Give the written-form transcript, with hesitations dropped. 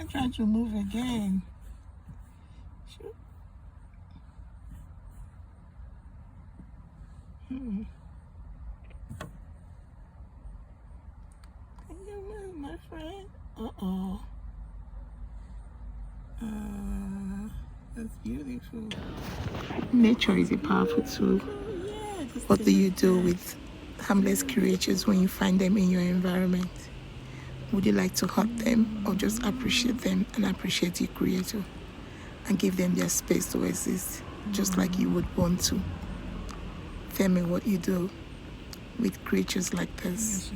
I try to move again. Sure. Can you move, my friend? That's beautiful. Nature is a powerful tool. What do you do with harmless creatures when you find them in your environment? Would you like to hurt them or just appreciate them and appreciate your creator and give them their space to exist just like you would want to? Tell me what you do with creatures like this.